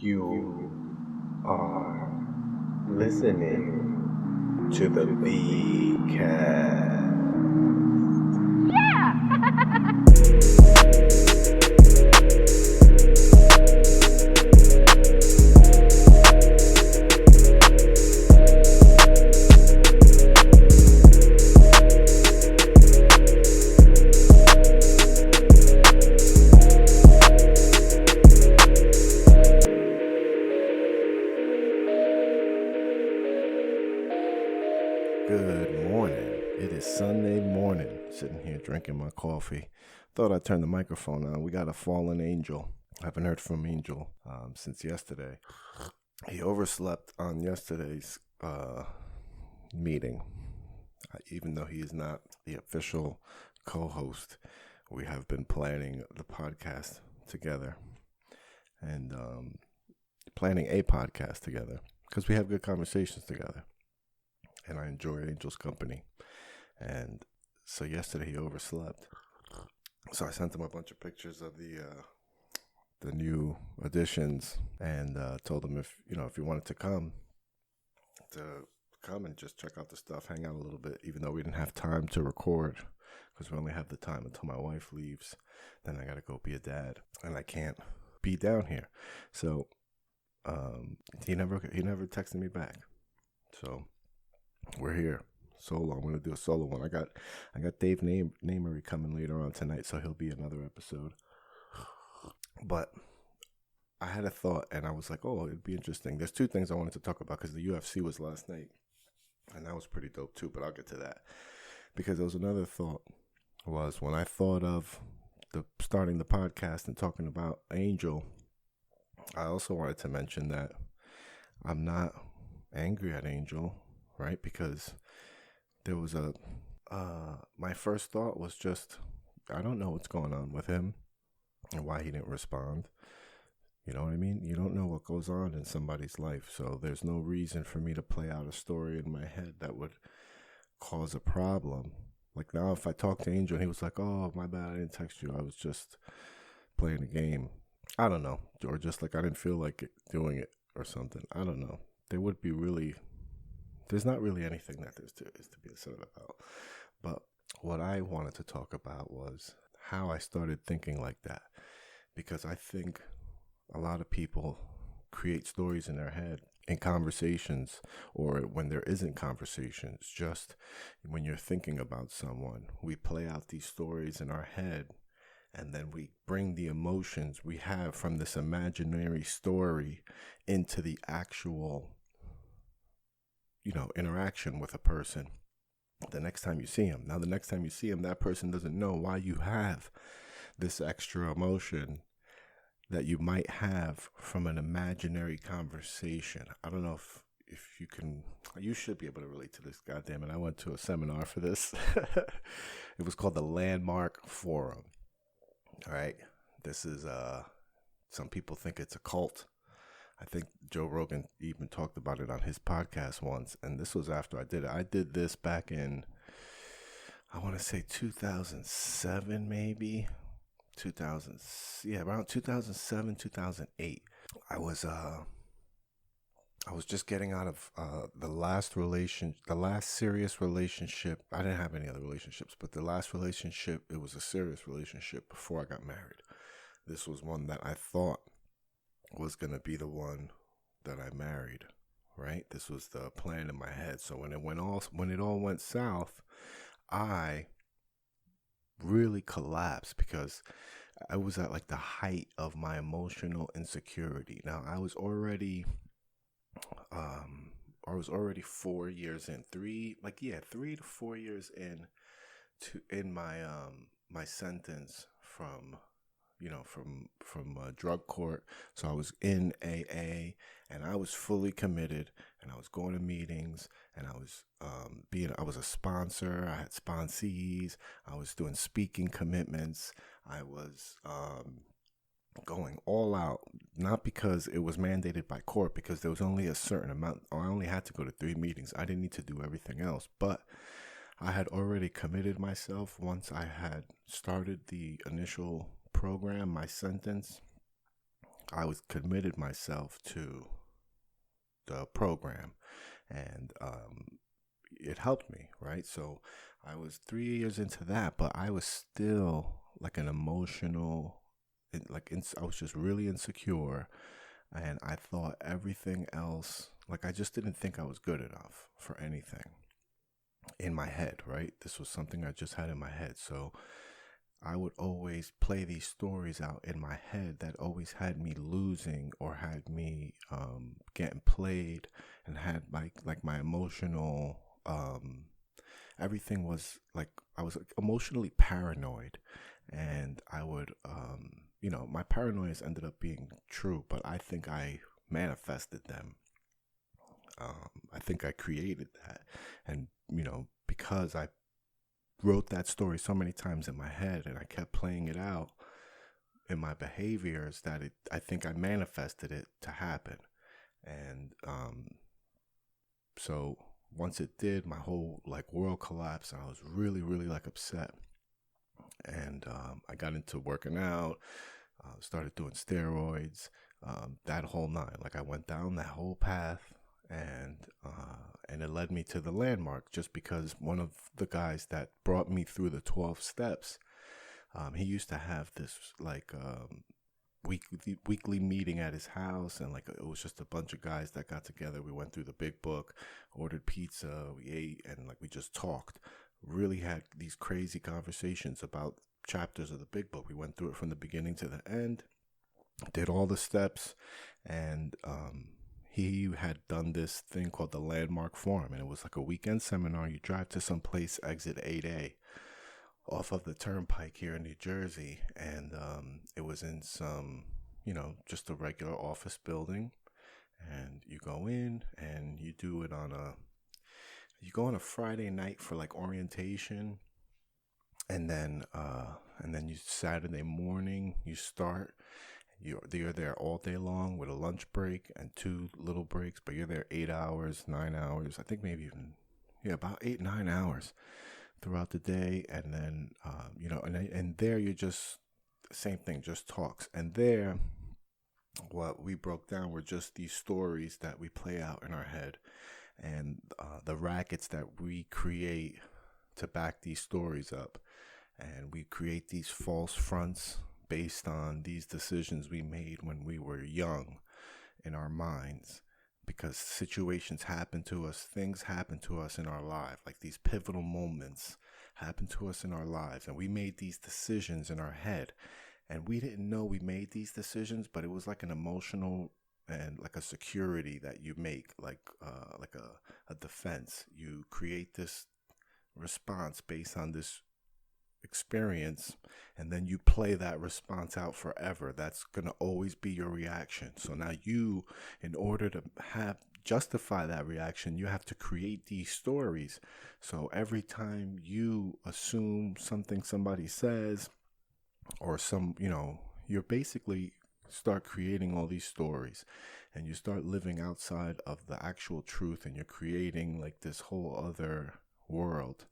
You are listening to the B-Cast. Good morning. It is Sunday morning. Sitting here drinking my coffee. Thought I'd turn the microphone on. We got a fallen angel. I haven't heard from Angel since yesterday. He overslept on yesterday's meeting. Even though he is not the official co-host, we have been planning the podcast together and planning a podcast together because we have good conversations together. And I enjoy Angel's company. And so yesterday he overslept. So I sent him a bunch of pictures of the new additions and told him if he wanted to come and just check out the stuff, hang out a little bit, even though we didn't have time to record because we only have the time until my wife leaves. Then I got to go be a dad and I can't be down here. So he never texted me back. So we're here solo. I'm gonna do a solo one. I got Dave Namery coming later on tonight, so he'll be another episode. But I had a thought, and I was like, "Oh, it'd be interesting." There's two things I wanted to talk about because the UFC was last night, and that was pretty dope too. But I'll get to that because there was another thought. Was when I thought of starting the podcast and talking about Angel, I also wanted to mention that I'm not angry at Angel. Right, because there was my first thought was just, I don't know what's going on with him and why he didn't respond. You know what I mean? You don't know what goes on in somebody's life, so there's no reason for me to play out a story in my head that would cause a problem. Like now, if I talk to Angel and he was like, "Oh, my bad, I didn't text you. I was just playing a game." I don't know, or just like I didn't feel like doing it or something. I don't know. There's not really anything that is to be upset about. But what I wanted to talk about was how I started thinking like that. Because I think a lot of people create stories in their head in conversations or when there isn't conversations. Just when you're thinking about someone, we play out these stories in our head and then we bring the emotions we have from this imaginary story into the actual interaction with a person the next time you see him. Now, the next time you see him, that person doesn't know why you have this extra emotion that you might have from an imaginary conversation. I don't know if you should be able to relate to this, goddammit. I went to a seminar for this. It was called the Landmark Forum. All right. This is, some people think it's a cult. I think Joe Rogan even talked about it on his podcast once, and this was after I did it. I did this back in, I want to say 2007, maybe around 2007, 2008. I was just getting out of the last serious relationship. I didn't have any other relationships, but the last relationship, it was a serious relationship before I got married. This was one that I thought was going to be the one that I married, right? This was the plan in my head. So when it all went south, I really collapsed because I was at like the height of my emotional insecurity. Now I was already 4 years in, 3 to 4 years in my sentence from drug court. So I was in AA and I was fully committed and I was going to meetings and I was I was a sponsor. I had sponsees. I was doing speaking commitments. I was going all out, not because it was mandated by court, because there was only a certain amount. I only had to go to 3 meetings. I didn't need to do everything else, but I had already committed myself once I had started the initial program, my sentence. I was committed myself to the program, and it helped me, right? So I was 3 years into that, but I was still like an emotional, I was just really insecure, and I thought everything else, like I just didn't think I was good enough for anything in my head, right? This was something I just had in my head. So I would always play these stories out in my head that always had me losing or had me getting played, and had my emotional, everything was like, I was like emotionally paranoid, and I would, my paranoias ended up being true, but I think I manifested them. I think I created that, and because I wrote that story so many times in my head, and I kept playing it out in my behaviors, that I think I manifested it to happen. And so once it did, my whole like world collapsed, and I was really, really like upset. And I got into working out, started doing steroids, that whole nine. Like I went down that whole path, and it led me to the landmark, just because one of the guys that brought me through the 12 steps, he used to have this like weekly meeting at his house, and like it was just a bunch of guys that got together. We went through the big book, ordered pizza, we ate, and like we just talked. Really had these crazy conversations about chapters of the big book. We went through it from the beginning to the end, did all the steps, and he had done this thing called the Landmark Forum, and it was like a weekend seminar. You drive to some place, exit 8A, off of the turnpike here in New Jersey, and it was in some, just a regular office building, and you go in, and you do it you go on a Friday night for like orientation, and then you Saturday morning you start. You're there all day long with a lunch break and 2 little breaks, but you're there 8 hours, 9 hours, I think maybe even, about 8-9 hours throughout the day. And then, and there you're just, same thing, just talks. And there, what we broke down were just these stories that we play out in our head, and the rackets that we create to back these stories up. And we create these false fronts based on these decisions we made when we were young in our minds, because situations happen to us, things happen to us in our life, like these pivotal moments happen to us in our lives, and we made these decisions in our head, and we didn't know we made these decisions, but it was like an emotional and like a security that you make, like a defense. You create this response based on this experience, and then you play that response out forever. That's gonna always be your reaction. So now you, in order to justify that reaction, you have to create these stories. So every time you assume something somebody says, or you're basically start creating all these stories, and you start living outside of the actual truth, and you're creating like this whole other world.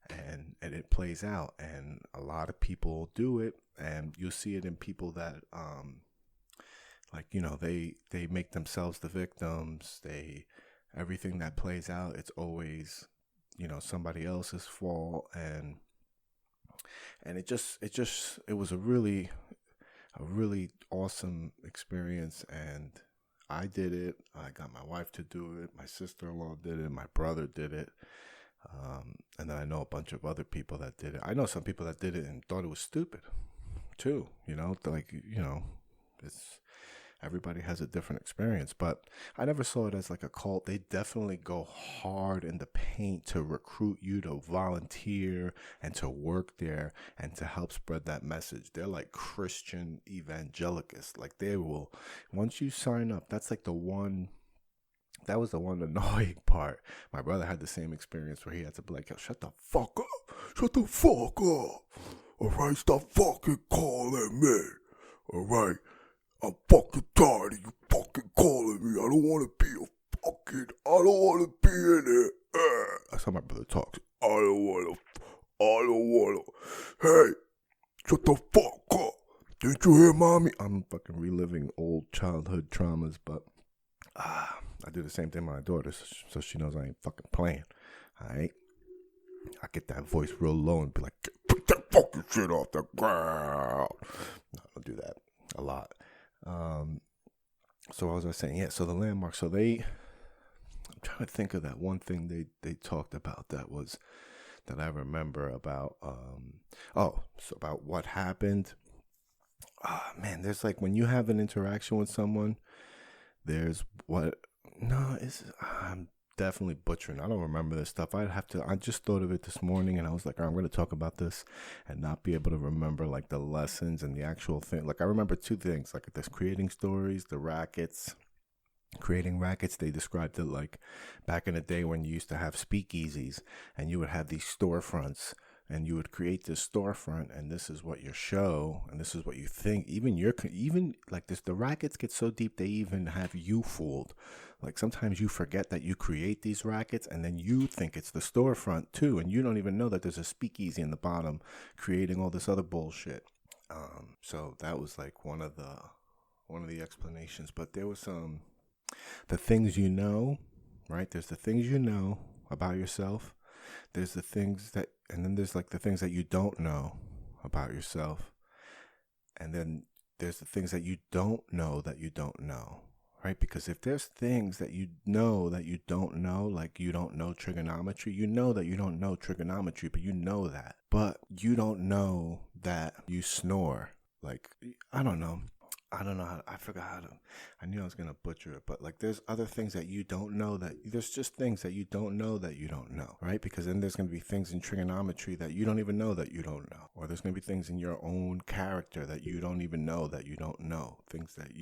And it plays out, and a lot of people do it, and you'll see it in people that they make themselves the victims. Everything that plays out, it's always somebody else's fault, and it was a really awesome experience. And I did it. I got my wife to do it, my sister-in-law did it, my brother did it. And then I know a bunch of other people that did it. I know some people that did it and thought it was stupid too, it's, everybody has a different experience, but I never saw it as like a cult. They definitely go hard in the paint to recruit you to volunteer and to work there and to help spread that message. They're like Christian evangelicals. Like they will, once you sign up, that's like that was the one annoying part. My brother had the same experience where he had to be like, yo, shut the fuck up. Shut the fuck up. All right, stop fucking calling me. All right, I'm fucking tired of you fucking calling me. I don't want to be in it. That's how my brother talks. I don't want to. Hey, shut the fuck up. Didn't you hear, mommy? I'm fucking reliving old childhood traumas, but I do the same thing with my daughter, so she knows I ain't fucking playing. All right? I get that voice real low and be like, put that fucking shit off the ground. No, I don't do that a lot. So what was I saying? Yeah, so the landmark. So I'm trying to think of that one thing they talked about that I remember about, so about what happened. Man, there's like when you have an interaction with someone, I'm definitely butchering. I don't remember this stuff. I just thought of it this morning and I was like, I'm going to talk about this and not be able to remember like the lessons and the actual thing. Like I remember two things, like this creating stories, the rackets. Creating rackets, they described it like back in the day when you used to have speakeasies and you would have these storefronts and you would create this storefront and this is what your show and this is what you think. Even like this, the rackets get so deep they even have you fooled. Like sometimes you forget that you create these rackets and then you think it's the storefront too, and you don't even know that there's a speakeasy in the bottom creating all this other bullshit. So that was like one of the explanations. But there was the things you know, right? There's the things you know about yourself. There's the things and then there's like the things that you don't know about yourself. And then there's the things that you don't know, right? Because if there's things that you don't know, like you don't know trigonometry, you know that you don't know trigonometry, but you know that. But you don't know that you snore. Like, I don't know. I knew I was going to butcher it, but like there's other things that you don't know there's just things that you don't know, right? Because then there's going to be things in trigonometry that you don't even know that you don't know. Or there's going to be things in your own character that you don't even know that you don't know. Things that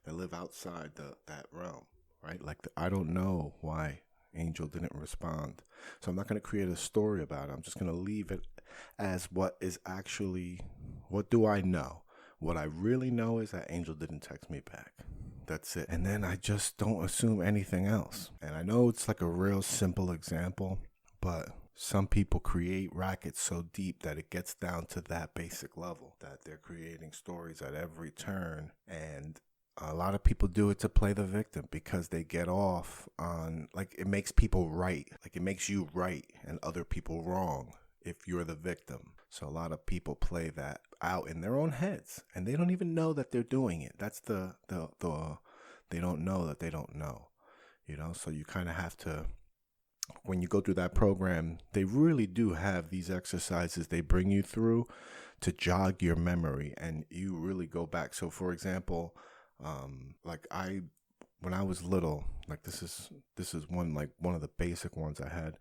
live outside that realm, right? Like I don't know why Angel didn't respond. So I'm not going to create a story about it. I'm just going to leave it as what do I know? What I really know is that Angel didn't text me back. That's it. And then I just don't assume anything else. And I know it's like a real simple example, but some people create rackets so deep that it gets down to that basic level, that they're creating stories at every turn. And a lot of people do it to play the victim because they get off on, like, it makes people right. Like, it makes you right and other people wrong if you're the victim. So a lot of people play that out in their own heads and they don't even know that they're doing it. That's the they don't know that they don't know, so you kind of have to, when you go through that program, they really do have these exercises they bring you through to jog your memory and you really go back. So for example, when I was little, like this is one of the basic ones I had.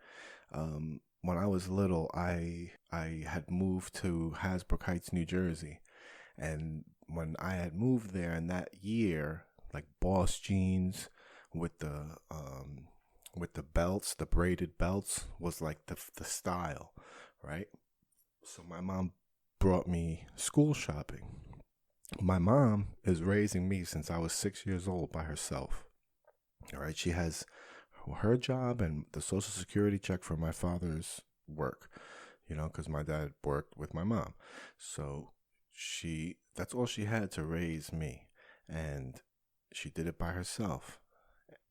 When I was little, I had moved to Hasbrook Heights, New Jersey. And when I had moved there in that year, like Boss jeans with the belts, the braided belts was like the style, right? So my mom brought me school shopping. My mom is raising me since I was 6 years old by herself. All right, she has her job and the Social Security check for my father's work, because my dad worked with my mom. So that's all she had to raise me, and she did it by herself.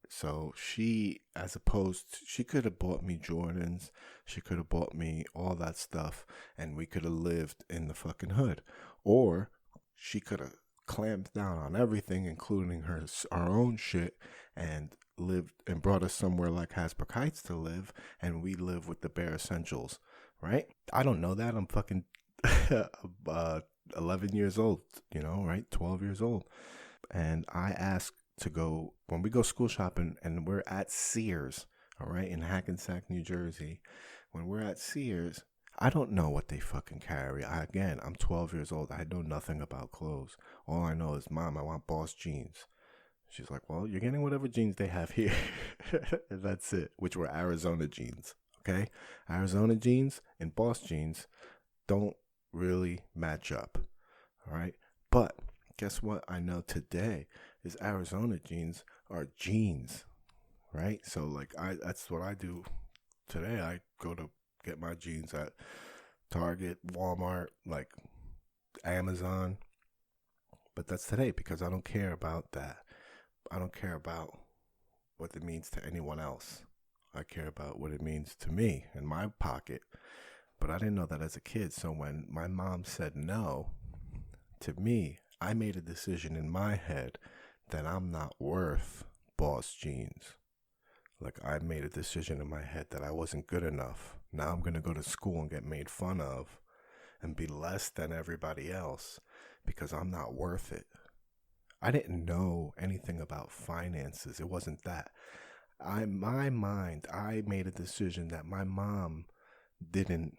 So she could have bought me Jordans, she could have bought me all that stuff, and we could have lived in the fucking hood. Or she could have clamped down on everything, including our own shit, and lived and brought us somewhere like Hasbrook Heights to live, and we live with the bare essentials, right? I don't know that. I'm fucking 11 years old, right? 12 years old. And I asked to go, when we go school shopping and we're at Sears, all right, in Hackensack, New Jersey, when we're at Sears, I don't know what they fucking carry. I'm 12 years old. I know nothing about clothes. All I know is, Mom, I want Boss jeans. She's like, well, you're getting whatever jeans they have here. And that's it, which were Arizona jeans, okay? Arizona jeans and Boss jeans don't really match up, all right? But guess what I know today is Arizona jeans are jeans, right? So, like, that's what I do today. I go to get my jeans at Target, Walmart, like Amazon. But that's today because I don't care about that. I don't care about what it means to anyone else. I care about what it means to me in my pocket. But I didn't know that as a kid. So when my mom said no to me, I made a decision in my head that I'm not worth Boss jeans. Like, I made a decision in my head that I wasn't good enough. Now I'm going to go to school and get made fun of and be less than everybody else because I'm not worth it. I didn't know anything about finances. It wasn't that. I made a decision that my mom didn't,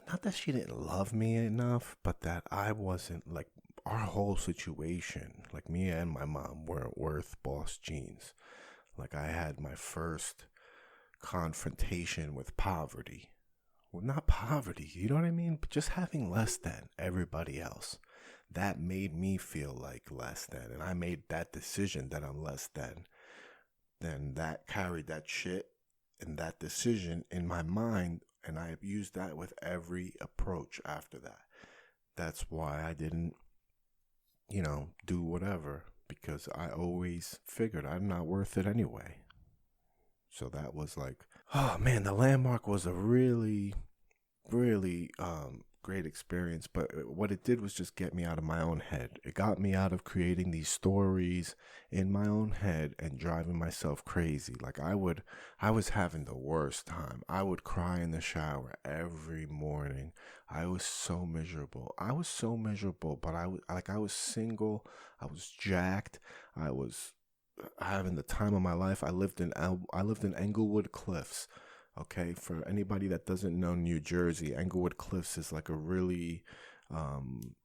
not that she didn't love me enough, but that I wasn't, like, our whole situation, like Mia and my mom weren't worth Boss jeans. Like, I had my first confrontation with poverty. Well, not poverty, you know what I mean? But just having less than everybody else. That made me feel like less than. And I made that decision that I'm less than. Then that carried that shit and that decision in my mind. And I used that with every approach after that. That's why I didn't, do whatever. Because I always figured I'm not worth it anyway. So that was like, oh man, the Landmark was a really, really great experience. But what it did was just get me out of my own head. It got me out of creating these stories in my own head and driving myself crazy. Like I was having the worst time. I would cry in the shower every morning. I was so miserable. But I was single. I was jacked. I was having the time of my life. I lived in Englewood Cliffs. Okay, for anybody that doesn't know New Jersey, Englewood Cliffs is like a really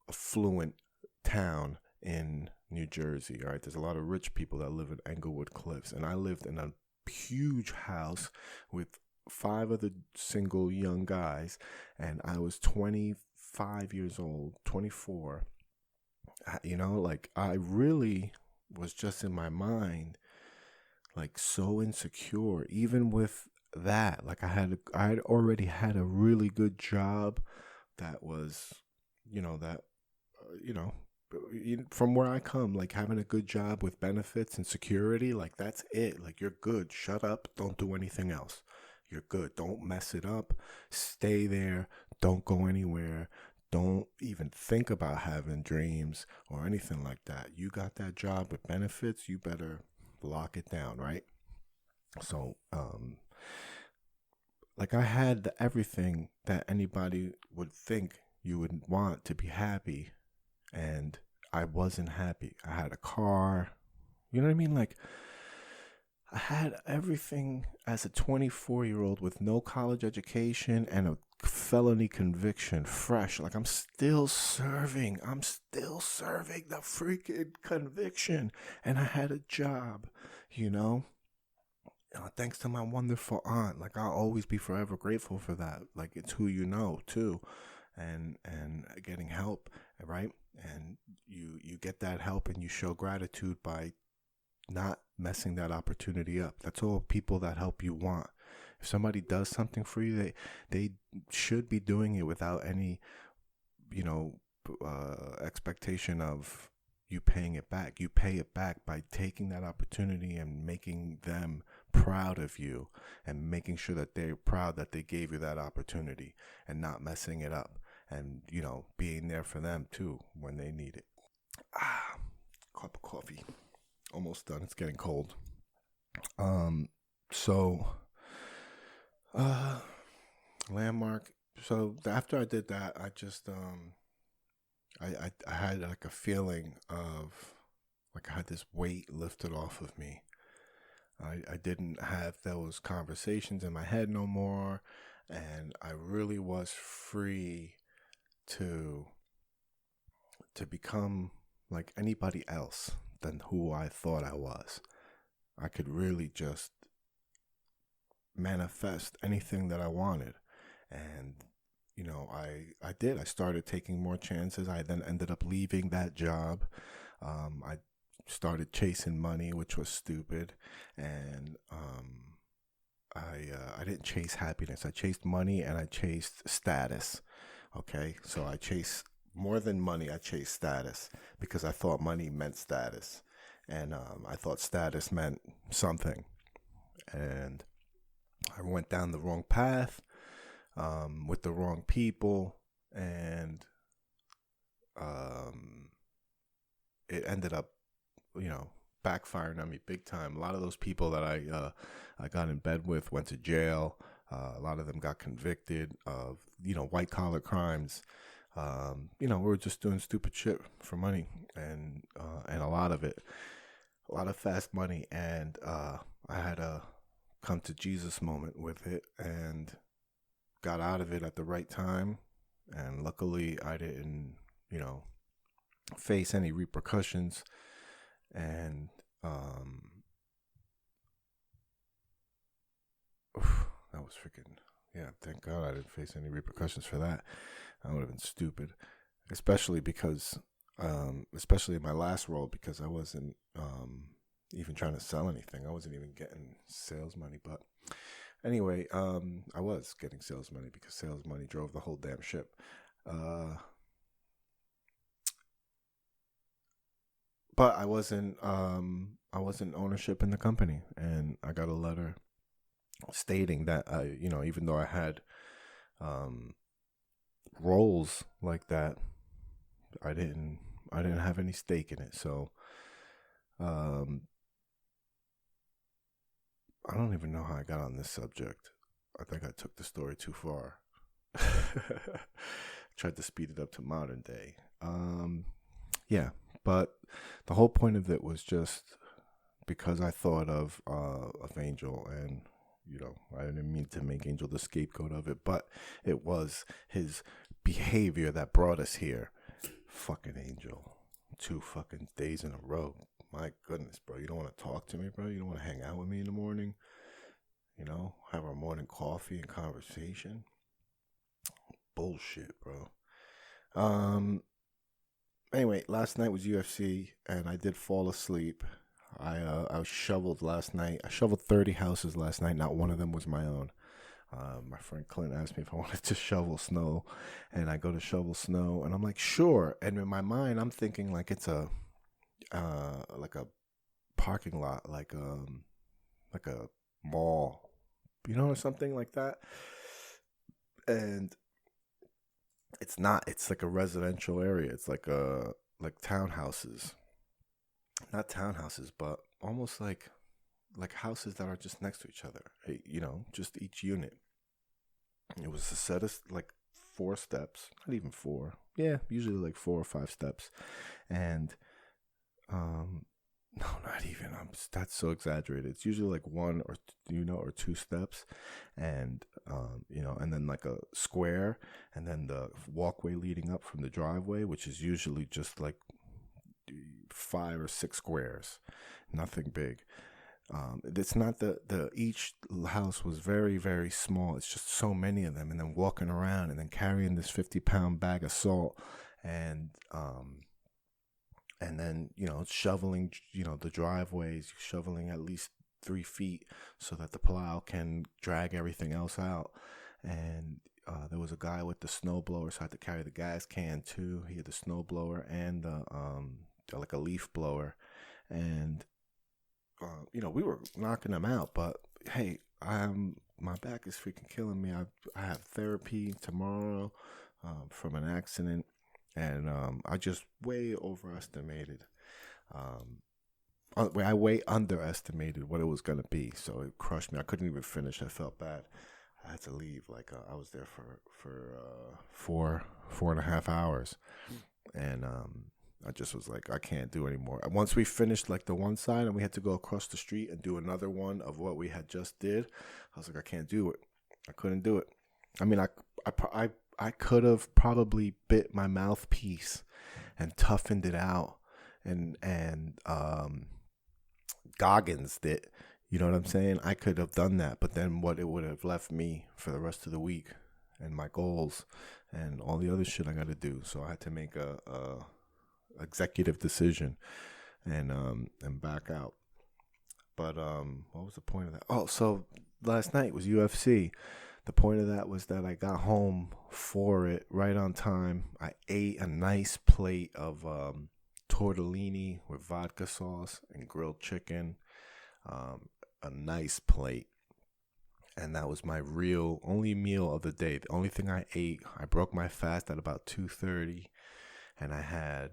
affluent town in New Jersey. All right, there's a lot of rich people that live in Englewood Cliffs, and I lived in a huge house with 5 other single young guys, and I was 25 years old, 24. Like I really was just in my mind, like so insecure, even with that. Like I had already had a really good job that was, from where I come, like having a good job with benefits and security, like that's it. Like you're good. Shut up. Don't do anything else. You're good. Don't mess it up. Stay there. Don't go anywhere. Don't even think about having dreams or anything like that. You got that job with benefits. You better lock it down, right? So, like I had everything that anybody would think you would want to be happy, and I wasn't happy. I had a car, you know what I mean? Like I had everything as a 24-year-old with no college education and a felony conviction fresh. Like I'm still serving the freaking conviction, and I had a job, thanks to my wonderful aunt. Like I'll always be forever grateful for that. Like it's who you know too, and getting help, right? And you get that help and you show gratitude by not messing that opportunity up. That's all people that help you want. If somebody does something for you, they should be doing it without any, expectation of you paying it back. You pay it back by taking that opportunity and making them proud of you and making sure that they're proud that they gave you that opportunity and not messing it up and, being there for them too when they need it. Cup of coffee. Almost done. It's getting cold. Landmark. So after I did that, I just, I had like a feeling of like I had this weight lifted off of me. I didn't have those conversations in my head no more, and I really was free to become like anybody else than who I thought I was. I could really just manifest anything that I wanted. And, I did. I started taking more chances. I then ended up leaving that job. I started chasing money, which was stupid. And I didn't chase happiness. I chased money and I chased status. Okay, so I chased more than money, I chased status because I thought money meant status. And I thought status meant something. And I went down the wrong path with the wrong people. And it ended up, backfiring on me big time. A lot of those people that I got in bed with went to jail. A lot of them got convicted of, white collar crimes. We were just doing stupid shit for money, and a lot of it, a lot of fast money. And I had a come to Jesus moment with it and got out of it at the right time. And luckily I didn't, face any repercussions. And that was freaking, thank God I didn't face any repercussions for that. That would have been stupid, especially because especially in my last role, because I wasn't even trying to sell anything. I wasn't even getting sales money. But anyway, I was getting sales money because sales money drove the whole damn ship. But I wasn't ownership in the company, and I got a letter stating that even though I had roles like that, I didn't have any stake in it. So I don't even know how I got on this subject. I think I took the story too far. Tried to speed it up to modern day. But the whole point of it was just because I thought of Angel, and I didn't mean to make Angel the scapegoat of it, but it was his behavior that brought us here. Fucking Angel, 2 fucking days in a row. My goodness, bro, you don't want to talk to me, bro? You don't want to hang out with me in the morning? Have our morning coffee and conversation? Bullshit, bro. Anyway, last night was UFC, and I did fall asleep. I shoveled last night. I shoveled 30 houses last night. Not one of them was my own. My friend Clint asked me if I wanted to shovel snow, and I go to shovel snow, and I'm like, sure. And in my mind, I'm thinking like it's a parking lot, like a mall, or something like that. And it's not. It's like a residential area. It's like townhouses, not townhouses, but almost like houses that are just next to each other. Just each unit. It was a set of like 4 steps, not even 4. Yeah, usually like 4 or 5 steps, and no, not even. That's so exaggerated. It's usually like 1 or 2 steps, and and then like a square, and then the walkway leading up from the driveway, which is usually just like 5 or 6 squares, nothing big. It's not each house was very, very small. It's just so many of them, and then walking around and then carrying this 50-pound bag of salt, and then shoveling the driveways, shoveling at least 3 feet so that the plow can drag everything else out. And there was a guy with the snow blower, so I had to carry the gas can too. He had the snow blower and like a leaf blower, and we were knocking them out. But hey, my back is freaking killing me. I have therapy tomorrow from an accident, and I just way overestimated. I way underestimated what it was gonna be, so it crushed me. I couldn't even finish. I felt bad. I had to leave. Like I was there for 4.5 hours, and I just was like, I can't do anymore. Once we finished like the one side, and we had to go across the street and do another one of what we had just did, I was like, I can't do it. I couldn't do it. I mean, I could have probably bit my mouthpiece and toughened it out and Goggins it. You know what I'm saying? I could have done that, but then what it would have left me for the rest of the week and my goals and all the other shit I got to do. So I had to make a executive decision and back out. But what was the point of that? Oh, so last night was UFC. The point of that was that I got home for it right on time. I ate a nice plate of tortellini with vodka sauce and grilled chicken, a nice plate. And that was my real only meal of the day. The only thing I ate, I broke my fast at about 2:30, and I had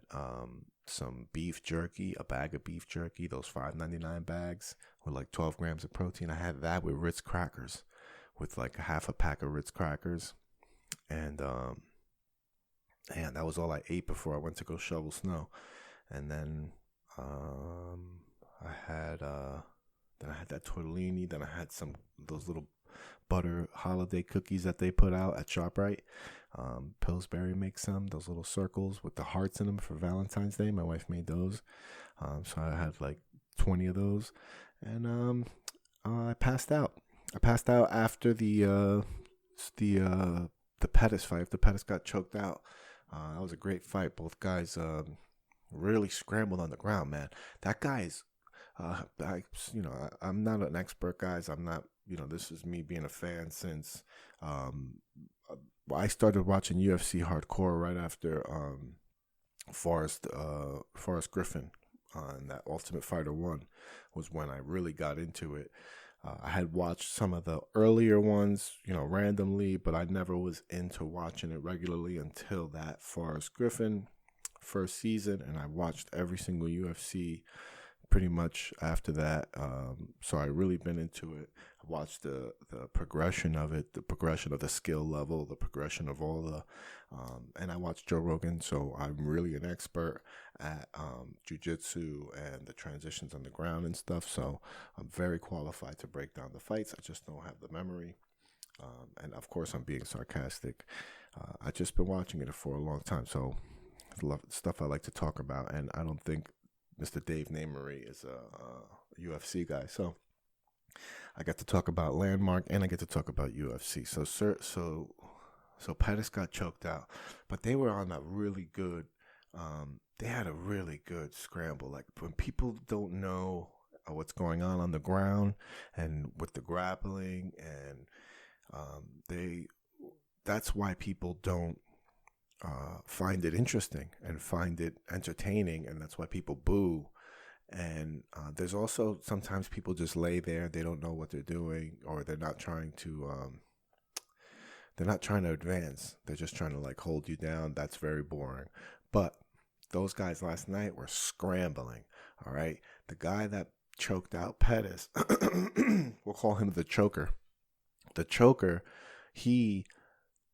some beef jerky, a bag of beef jerky, those $5.99 bags with like 12 grams of protein. I had that with Ritz crackers, with like a half a pack of Ritz crackers, and that was all I ate before I went to go shovel snow. And then I had that tortellini. Then I had those little butter holiday cookies that they put out at ShopRite. Pillsbury makes those little circles with the hearts in them for Valentine's Day. My wife made those. So I had like 20 of those, and I passed out. I passed out after the Pettis fight. The Pettis got choked out. That was a great fight. Both guys really scrambled on the ground, man. That guy is, I'm not an expert, guys. I'm not, this is me being a fan since I started watching UFC hardcore right after Forrest Griffin on that Ultimate Fighter 1 was when I really got into it. I had watched some of the earlier ones, randomly, but I never was into watching it regularly until that Forrest Griffin first season, and I watched every single UFC pretty much after that. So I really been into it. I watched the progression of it, the progression of the skill level, the progression of all the, and I watched Joe Rogan, so I'm really an expert at jiu-jitsu and the transitions on the ground and stuff. So I'm very qualified to break down the fights. I just don't have the memory. And of course, I'm being sarcastic. I just been watching it for a long time, so stuff I like to talk about, and I don't think Mr. Dave Namery is a UFC guy, so I got to talk about Landmark and I get to talk about UFC. So Pettis got choked out, but they were on a really good. They had a really good scramble. Like when people don't know what's going on the ground and with the grappling, and that's why people don't find it interesting and find it entertaining, and that's why people boo. And there's also sometimes people just lay there, they don't know what they're doing, or they're not trying to advance. They're just trying to like hold you down. That's very boring. But those guys last night were scrambling. All right, the guy that choked out Pettis, we'll call him the choker. The choker, he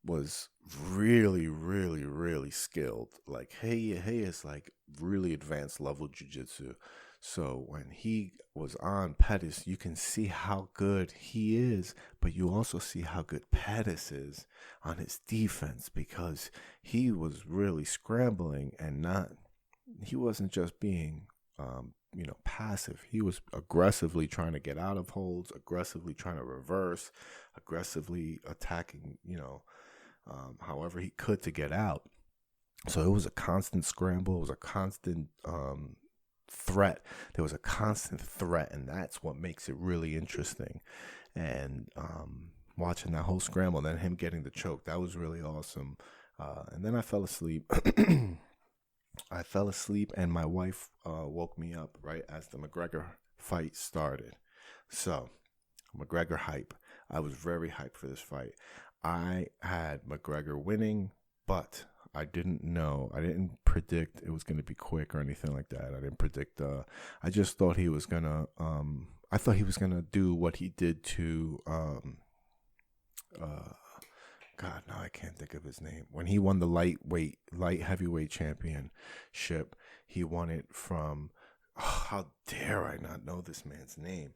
was really, really, really skilled. Like he is like really advanced level jiu-jitsu. So when he was on Pettis, you can see how good he is, but you also see how good Pettis is on his defense, because he was really scrambling and he wasn't just being passive. He was aggressively trying to get out of holds, aggressively trying to reverse, aggressively attacking, however he could to get out. So it was a constant scramble. It was a constant threat. There was a constant threat, and that's what makes it really interesting. And watching that whole scramble, and then him getting the choke, that was really awesome. And then I fell asleep. I fell asleep, and my wife woke me up right as the McGregor fight started. So, McGregor hype. I was very hyped for this fight. I had McGregor winning, but I didn't predict it was going to be quick or anything like that. I didn't predict, I just thought he was going to, I thought he was going to do what he did to, God, now I can't think of his name. When he won the light heavyweight championship, he won it from, how dare I not know this man's name?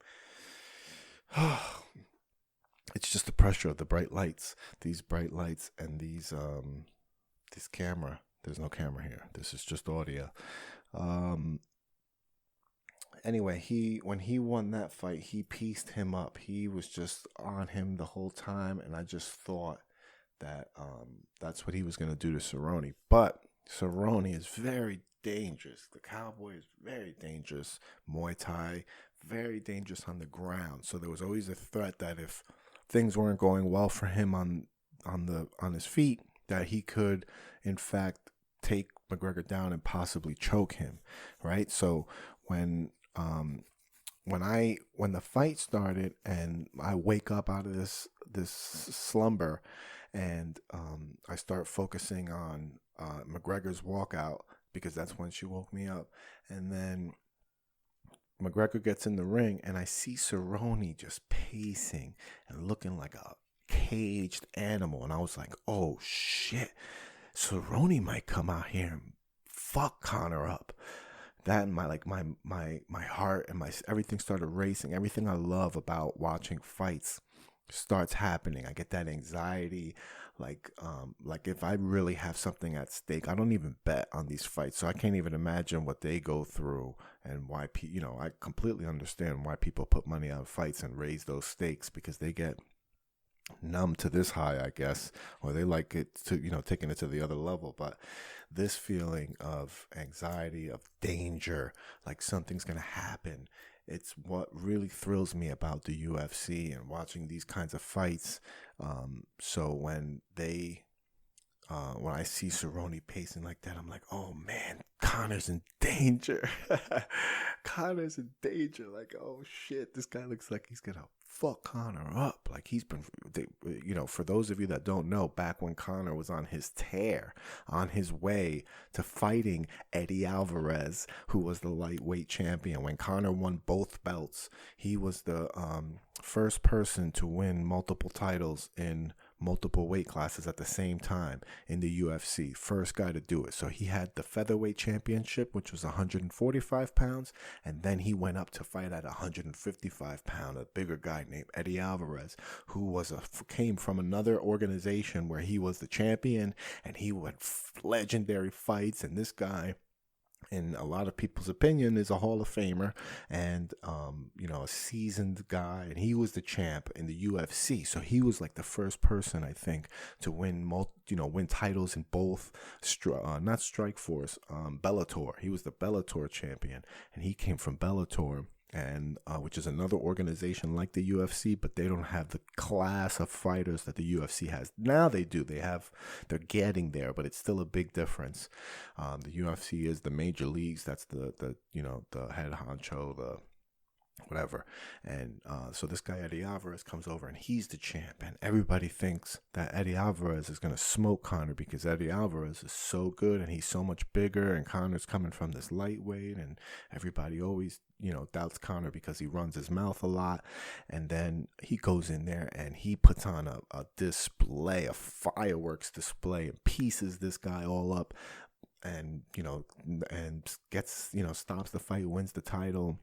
It's just the pressure of the bright lights, these bright lights, and this camera. There's no camera here. This is just audio. Anyway, when he won that fight, he pieced him up. He was just on him the whole time, and I just thought that that's what he was going to do to Cerrone. But Cerrone is very dangerous. The Cowboy is very dangerous. Muay Thai, very dangerous on the ground. So there was always a threat that if things weren't going well for him on his feet, that he could in fact take McGregor down and possibly choke him, right? So when the fight started and I wake up out of this slumber, and I start focusing on McGregor's walkout, because that's when she woke me up, and then McGregor gets in the ring, and I see Cerrone just pacing and looking like a caged animal, and I was like, oh shit, Cerrone might come out here and fuck Conor up. That and my heart and my everything started racing. Everything I love about watching fights starts happening. I get that anxiety, like if I really have something at stake. I don't even bet on these fights, so I can't even imagine what they go through and why I completely understand why people put money on fights and raise those stakes, because they get numb to this high, I guess, or they like it to, taking it to the other level. But this feeling of anxiety, of danger, like something's gonna happen, it's what really thrills me about the UFC and watching these kinds of fights. So when I see Cerrone pacing like that, I'm like, oh man, Conor's in danger. Conor's in danger. Like, oh shit, this guy looks like he's gonna fuck Conor up. Like he's been, for those of you that don't know, back when Conor was on his tear, on his way to fighting Eddie Alvarez, who was the lightweight champion, when Conor won both belts, he was the first person to win multiple titles in multiple weight classes at the same time in the UFC. First guy to do it. So he had the featherweight championship, which was 145 pounds, and then he went up to fight at 155 pound, a bigger guy named Eddie Alvarez, who came from another organization where he was the champion, and he won legendary fights. And this guy, in a lot of people's opinion, is a Hall of Famer and a seasoned guy, and he was the champ in the UFC. So he was like the first person, I think, to win win titles in both not Strikeforce, Bellator. He was the Bellator champion, and he came from Bellator, and which is another organization like the UFC, but they don't have the class of fighters that the UFC has. Now they do. They're getting there, but it's still a big difference. The UFC is the major leagues. That's the head honcho, the whatever. And so this guy Eddie Alvarez comes over, and he's the champ, and everybody thinks that Eddie Alvarez is going to smoke Conor, because Eddie Alvarez is so good and he's so much bigger, and Conor's coming from this lightweight, and everybody always doubts Conor because he runs his mouth a lot. And then he goes in there and he puts on a display, a fireworks display, and pieces this guy all up, and gets stops the fight, wins the title.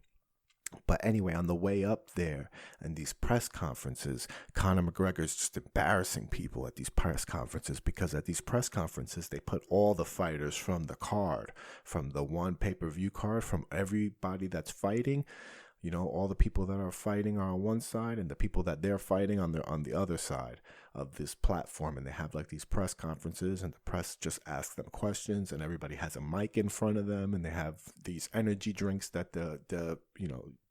But anyway, on the way up there and these press conferences, Conor McGregor is just embarrassing people at these press conferences, because at these press conferences, they put all the fighters from the card, from the one pay-per-view card, from everybody that's fighting. All the people that are fighting are on one side, and the people that they're fighting on the other side of this platform. And they have like these press conferences, and the press just asks them questions, and everybody has a mic in front of them, and they have these energy drinks that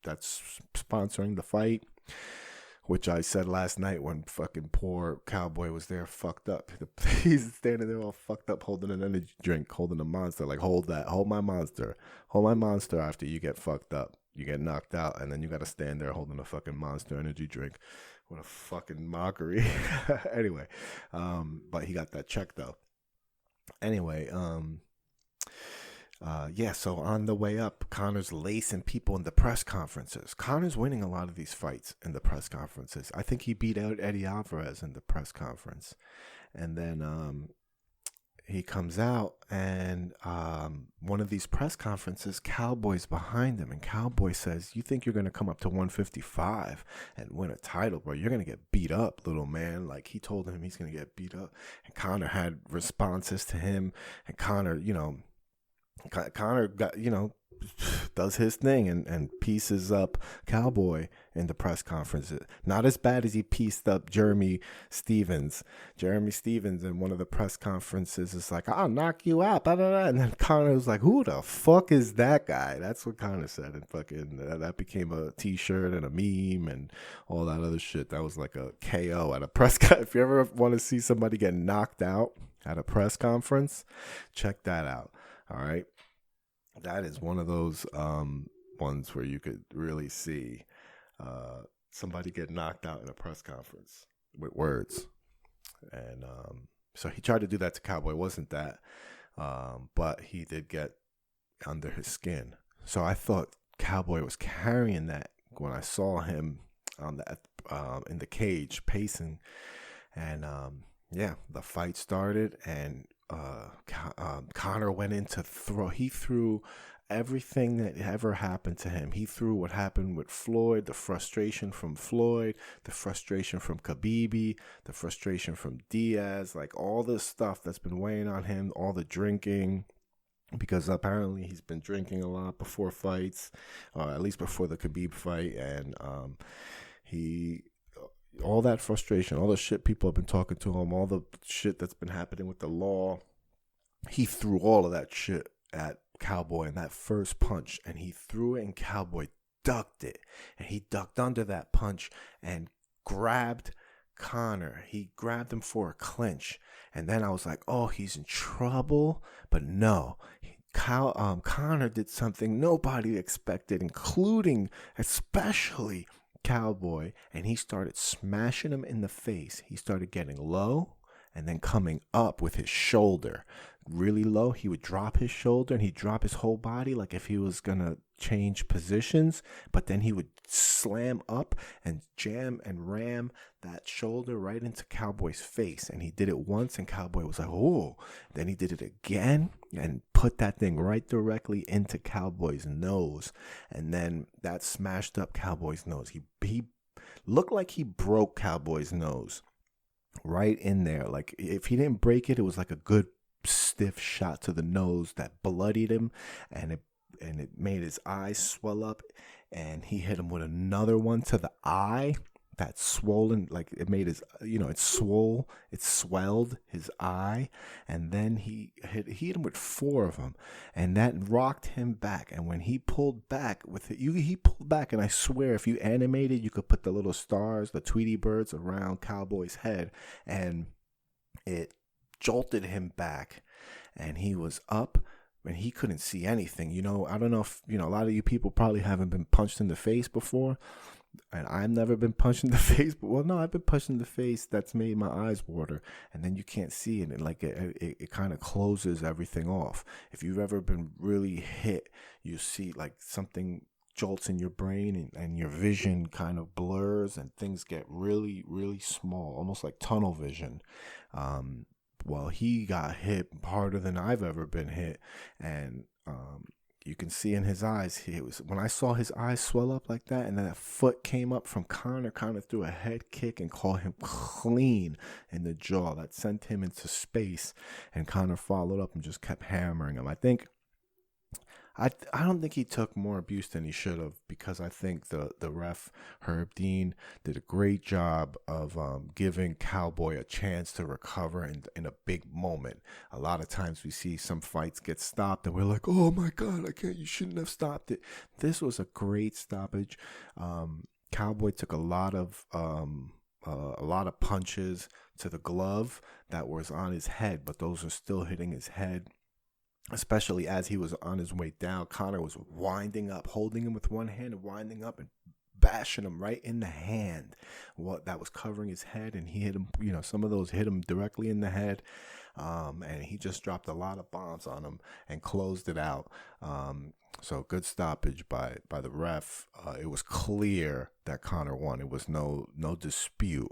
that's sponsoring the fight, which I said last night when fucking poor Cowboy was there fucked up. He's standing there all fucked up holding an energy drink, holding a Monster. Like, hold my Monster after you get fucked up. You get knocked out, and then you got to stand there holding a fucking Monster energy drink. What a fucking mockery. Anyway, but he got that check though. Anyway, so on the way up, Conor's lacing people in the press conferences. Conor's winning a lot of these fights in the press conferences. I think he beat out Eddie Alvarez in the press conference. And then he comes out, and one of these press conferences, Cowboy's behind him, and Cowboy says, you think you're going to come up to 155 and win a title, bro? You're going to get beat up, little man. Like, he told him he's going to get beat up. And Conor had responses to him, and Conor got, does his thing and pieces up Cowboy in the press conference. Not as bad as he pieced up Jeremy Stevens. Jeremy Stevens in one of the press conferences is like, I'll knock you out. Blah, blah, blah. And then Conor was like, who the fuck is that guy? That's what Conor said. And fucking that became a t-shirt and a meme and all that other shit. That was like a KO at a press conference. If you ever want to see somebody get knocked out at a press conference, check that out. All right. That is one of those ones where you could really see somebody get knocked out in a press conference with words. And so he tried to do that to Cowboy. It wasn't that. But he did get under his skin. So I thought Cowboy was carrying that when I saw him on in the cage pacing. And the fight started, and Conor went in to throw. He threw everything that ever happened to him. He threw what happened with Floyd, the frustration from Floyd, the frustration from Khabib, the frustration from Diaz, like all this stuff that's been weighing on him, all the drinking, because apparently he's been drinking a lot before fights, at least before the Khabib fight, and all that frustration, all the shit people have been talking to him, all the shit that's been happening with the law, he threw all of that shit at Cowboy in that first punch, and he threw it and Cowboy ducked it, and he ducked under that punch and grabbed Conor. He grabbed him for a clinch, and then I was like, oh, he's in trouble, but no. Conor did something nobody expected, including especially Cowboy, and he started smashing him in the face. He started getting low and then coming up with his shoulder really low. He would drop his shoulder and he'd drop his whole body like if he was gonna change positions, but then he would slam up and jam and ram that shoulder right into Cowboy's face. And he did it once and Cowboy was like, oh. Then he did it again and put that thing right directly into Cowboy's nose, and then that smashed up Cowboy's nose. He looked like he broke Cowboy's nose right in there. Like if he didn't break it, it was like a good stiff shot to the nose that bloodied him, and it made his eyes swell up, and he hit him with another one to the eye that's swollen, like it made his, it swelled his eye, and then he hit him with 4 of them, and that rocked him back. And when he pulled back with it, he pulled back, and I swear if you animated, you could put the little stars, the Tweety birds around Cowboy's head, and it jolted him back, and he was up and he couldn't see anything. I don't know if, a lot of you people probably haven't been punched in the face before, and I've never been punched in the face, but well, no, I've been punched in the face that's made my eyes water, and then you can't see it, and like it kind of closes everything off. If you've ever been really hit, you see like something jolts in your brain, and your vision kind of blurs and things get really, really small, almost like tunnel vision. Well, he got hit harder than I've ever been hit, and you can see in his eyes, when I saw his eyes swell up like that, and then that foot came up from Conor threw a head kick and caught him clean in the jaw. That sent him into space, and Conor followed up and just kept hammering him. I don't think he took more abuse than he should have, because I think the ref, Herb Dean, did a great job of giving Cowboy a chance to recover in a big moment. A lot of times we see some fights get stopped and we're like, oh my God, you shouldn't have stopped it. This was a great stoppage. Cowboy took a lot of punches to the glove that was on his head, but those are still hitting his head. Especially as he was on his way down, Conor was winding up, holding him with one hand and winding up and bashing him right in the hand, that was covering his head, and he hit him, some of those hit him directly in the head, and he just dropped a lot of bombs on him and closed it out. So good stoppage by the ref. It was clear that Conor won. It was no dispute.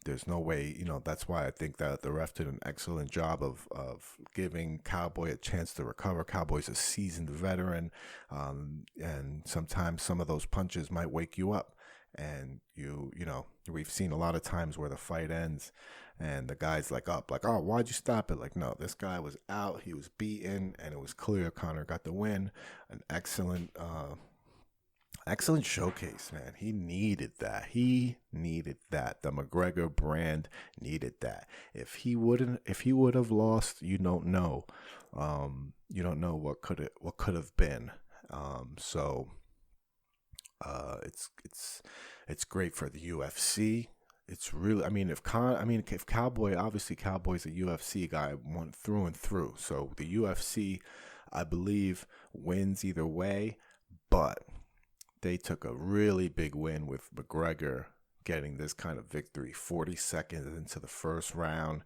There's no way, that's why I think that the ref did an excellent job of giving Cowboy a chance to recover. Cowboy's a seasoned veteran, and sometimes some of those punches might wake you up. and you know, we've seen a lot of times where the fight ends and the guy's like up, like, oh, why'd you stop it? Like, no, this guy was out, he was beaten, and it was clear Conor got the win. An excellent showcase, man. He needed that. The McGregor brand needed that. If he would have lost, you don't know. You don't know what could have been. So it's great for the UFC. It's really, if Cowboy, obviously Cowboy's a UFC guy, went through and through. So the UFC, I believe, wins either way, but they took a really big win with McGregor getting this kind of victory 40 seconds into the first round.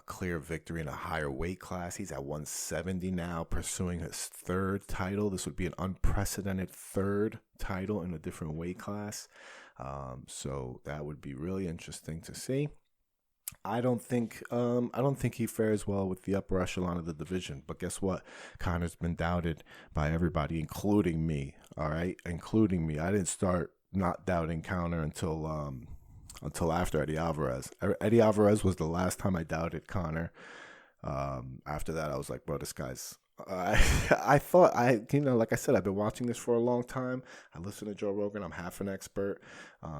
Clear victory in a higher weight class. He's at 170 now, pursuing his third title. This would be an unprecedented third title in a different weight class. So that would be really interesting to see. I don't think he fares well with the upper echelon of the division. But guess what? Conor's been doubted by everybody, including me. All right, including me. I didn't start not doubting Conor until after Eddie Alvarez. Eddie Alvarez was the last time I doubted Conor. After that, I was like, bro, this guy's. I thought like I said, I've been watching this for a long time. I listen to Joe Rogan. I'm half an expert,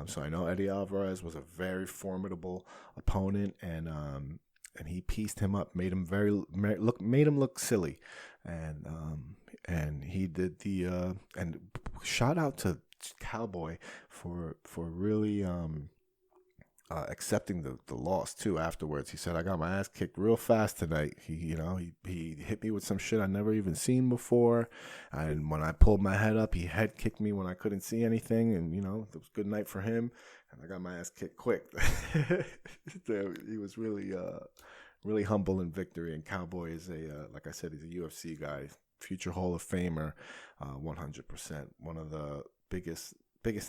so I know Eddie Alvarez was a very formidable opponent, and he pieced him up, made him look silly, and he did the and shout out to Cowboy for really accepting the loss too afterwards. He said, I got my ass kicked real fast tonight. He hit me with some shit I never even seen before, and when I pulled my head up, he head kicked me when I couldn't see anything, and it was a good night for him, and I got my ass kicked quick. He was really humble in victory, and Cowboy is like I said, he's a UFC guy, future Hall of Famer, 100%, one of the biggest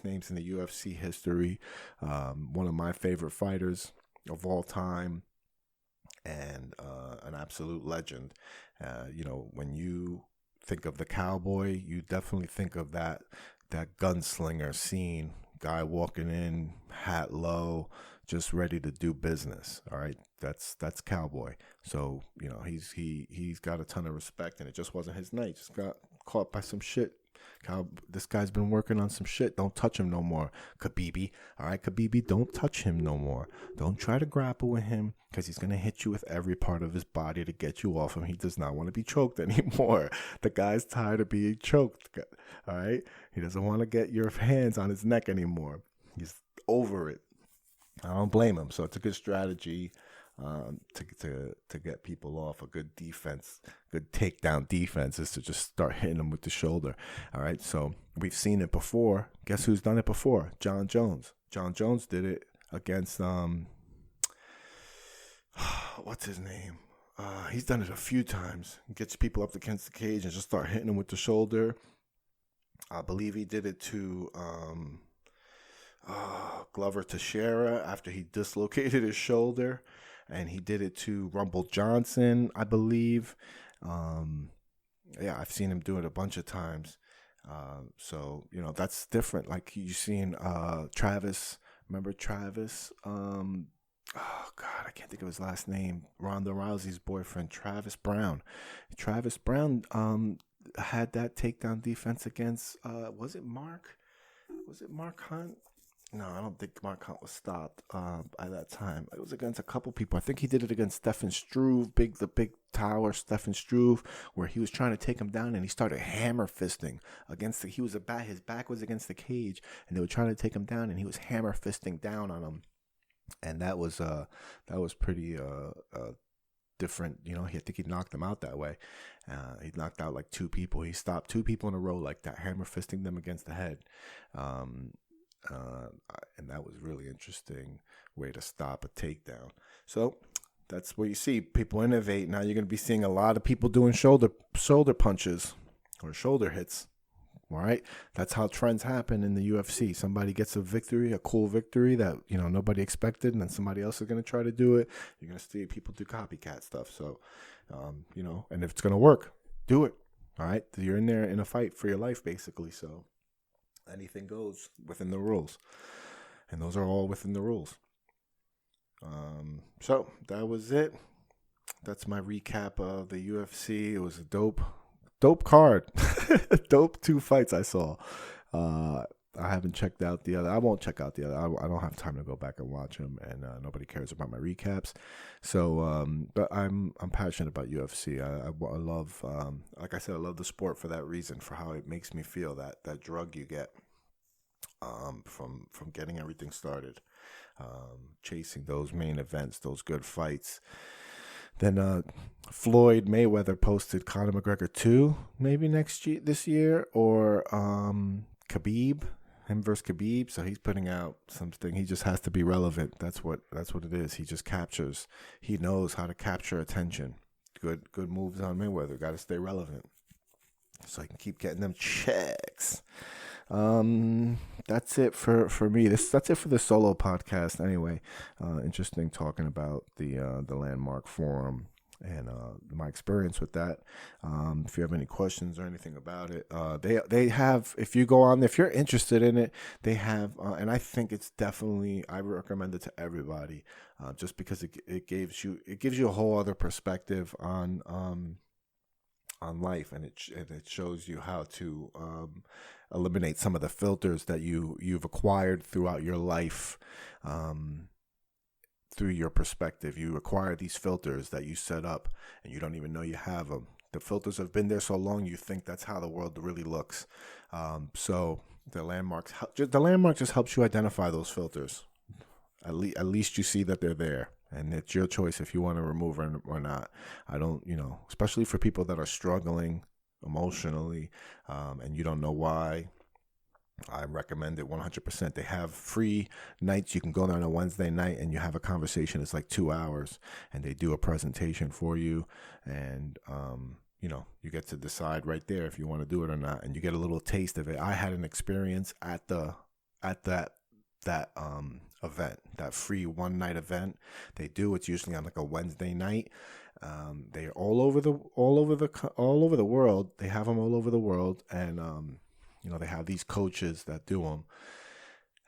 names in the UFC history, one of my favorite fighters of all time, and an absolute legend. When you think of the Cowboy, you definitely think of that gunslinger scene, guy walking in, hat low, just ready to do business. All right, that's Cowboy. So he's got a ton of respect, and it just wasn't his night. Just got caught by some shit. This guy's been working on some shit. Don't touch him no more, Khabib. All right, Khabib, don't touch him no more. Don't try to grapple with him, because he's going to hit you with every part of his body to get you off him. He does not want to be choked anymore. The guy's tired of being choked. All right, he doesn't want to get your hands on his neck anymore. He's over it. I don't blame him. So it's a good strategy to get people off. A good defense, good takedown defense is to just start hitting them with the shoulder. All right, so we've seen it before. Guess who's done it before? John Jones. John Jones did it against what's his name? He's done it a few times. He gets people up against the cage and just start hitting them with the shoulder. I believe he did it to Glover Teixeira after he dislocated his shoulder. And he did it to Rumble Johnson, I believe. I've seen him do it a bunch of times. So that's different. Like you've seen Travis. Remember Travis? Oh God, I can't think of his last name. Ronda Rousey's boyfriend, Travis Brown. Travis Brown had that takedown defense against. Was it Mark Hunt? No, I don't think Mark Hunt was stopped by that time. It was against a couple people. I think he did it against Stefan Struve, the big tower Stefan Struve, where he was trying to take him down, and he started hammer fisting against his back was against the cage, and they were trying to take him down, and he was hammer fisting down on him, and that was pretty different. I think he knocked them out that way. He knocked out like two people. He stopped two people in a row like that, hammer fisting them against the head. And that was really interesting way to stop a takedown. So that's where you see people innovate. Now you're going to be seeing a lot of people doing shoulder punches or shoulder hits. All right, that's how trends happen in the UFC. Somebody gets a victory, a cool victory that nobody expected, and then somebody else is going to try to do it. You're going to see people do copycat stuff. So, and if it's going to work, do it. All right, you're in there in a fight for your life, basically. So anything goes within the rules. And those are all within the rules. So that was it. That's my recap of the UFC. It was a dope card. Dope 2 fights I saw. I haven't checked out the other. I won't check out the other. I don't have time to go back and watch them, and nobody cares about my recaps. So, but I'm passionate about UFC. I love, like I said, I love the sport for that reason, for how it makes me feel, that drug you get from getting everything started, chasing those main events, those good fights. Then Floyd Mayweather posted Conor McGregor 2 maybe this year, or Khabib, him versus Khabib. So he's putting out something. He just has to be relevant. That's what it is. He just captures. He knows how to capture attention. Good moves on Mayweather. Got to stay relevant, so I can keep getting them checks. That's it for me. That's it for the solo podcast. Anyway, interesting talking about the Landmark Forum and my experience with that. If you have any questions or anything about it, they have. If you go on, if you're interested in it, they have. And I think it's definitely. I recommend it to everybody, just because it gives you a whole other perspective on life, and it shows you how to eliminate some of the filters that you've acquired throughout your life, through your perspective. You acquire these filters that you set up, and you don't even know you have them. The filters have been there so long, you think that's how the world really looks. So the landmark just helps you identify those filters. At least you see that they're there. And it's your choice if you want to remove them or not. I don't, especially for people that are struggling emotionally, and you don't know why. I recommend it 100%. They have free nights. You can go there on a Wednesday night and you have a conversation. It's like 2 hours, and they do a presentation for you. And, you get to decide right there if you want to do it or not. And you get a little taste of it. I had an experience at that event, that free one night event. They do. It's usually on like a Wednesday night. They're all over the world. They have them all over the world, and they have these coaches that do them.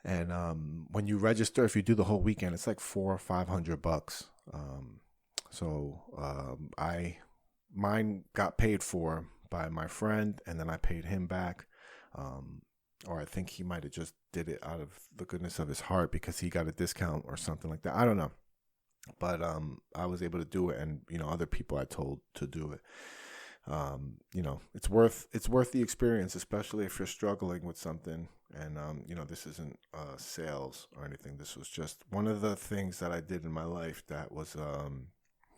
And when you register, if you do the whole weekend, it's like $400 or $500. Mine got paid for by my friend, and then I paid him back. Or I think he might have just did it out of the goodness of his heart because he got a discount or something like that. I don't know. But I was able to do it, and other people I told to do it. It's worth the experience, especially if you're struggling with something. And this isn't sales or anything. This was just one of the things that I did in my life that was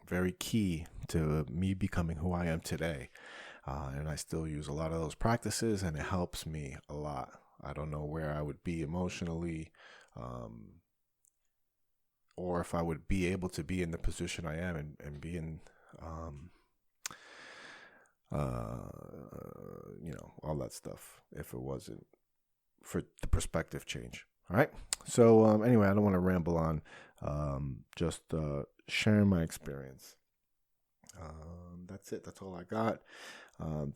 very key to me becoming who I am today. And I still use a lot of those practices, and it helps me a lot. I don't know where I would be emotionally, or if I would be able to be in the position I am and be in, all that stuff, if it wasn't for the perspective change. All right. So anyway, I don't want to ramble on. Just sharing my experience. That's it. That's all I got.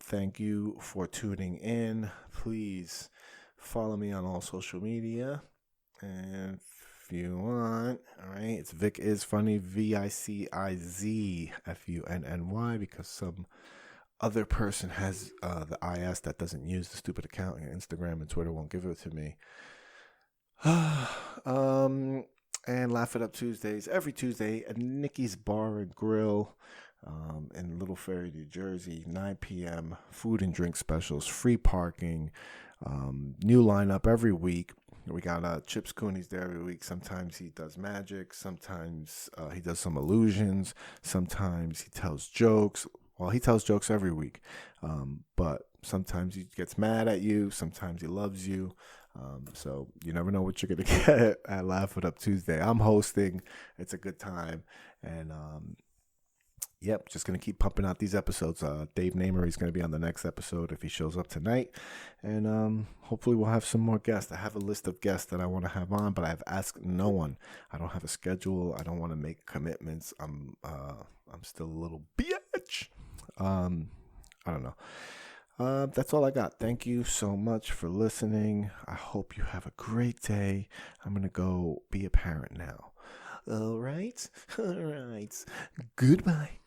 Thank you for tuning in. Please follow me on all social media. And if you want, all right, it's Vic is funny, VICIZFUNNY, because some other person has the IS that doesn't use the stupid account, and Instagram and Twitter won't give it to me. And Laugh It Up Tuesdays, every Tuesday at Nikki's Bar and Grill in Little Ferry, New Jersey, 9 p.m. Food and drink specials, free parking, new lineup every week. We got Chips Cooney's there every week. Sometimes he does magic. Sometimes he does some illusions. Sometimes he tells jokes. Well, he tells jokes every week. But sometimes he gets mad at you. Sometimes he loves you. So you never know what you're going to get at Laugh It Up Tuesday. I'm hosting. It's a good time. And, just going to keep pumping out these episodes. Dave Namery is going to be on the next episode if he shows up tonight. And hopefully we'll have some more guests. I have a list of guests that I want to have on, but I've asked no one. I don't have a schedule. I don't want to make commitments. I'm still a little bitch. I don't know. That's all I got. Thank you so much for listening. I hope you have a great day. I'm going to go be a parent now. All right. Goodbye.